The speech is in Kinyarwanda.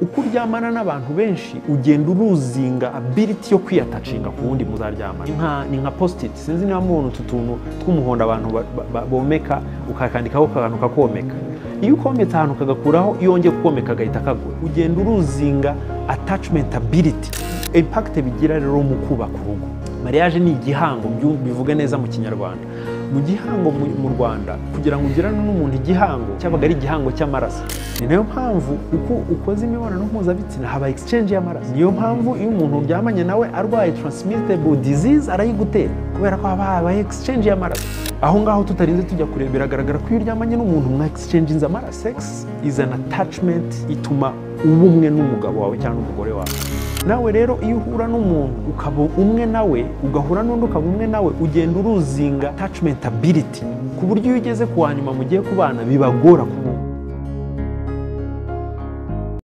uko uryamana n'abantu benshi ugenda uruzinga ability yo kwiyatacinga ku wundi muzaryamana. Ni nka post-it, sinzi niba mubona utu tuntu tw'umuhondo abantu bomeka ukakandikaho akantu kakomeka. Iyo ukometse ahantu kagakuraho iyo wongeye kukomeka gahita kagura. Ugenda uruzinga attachment ability. Impact bigira rero mu kubaka urugo. Mariage ni igihango bivuga neza mu Kinyarwanda. Mu gihango mu Rwanda kugira ngo ugirane n'umuntu igihango cyabaga ari igihango cy'amaraso. Ni nayo mpamvu uko ukoze imibonano mpuzabitsina haba exchange y'amaraso. Niyo mpamvu iyo umuntu uryamanye nawe arwaye transmissible disease arayigutera kubera ko haba exchange y'amaraso. Aho ngaho tutarinze tujya kureba biragaragara ko iyo uryamanye n'umuntu mwa exchange y'amaraso. Sex is an attachment ituma ubumwe n'umugabo wawe cyangwa umugore wawe. Nawe rero iyo uhura n'umuntu ukaba umwe nawe ugahura n'undi ukaba umwe nawe ugenda uruzinga attachment ability ku buryo iyo ugeze ku wanyuma mugiye kubana bibagora kubona.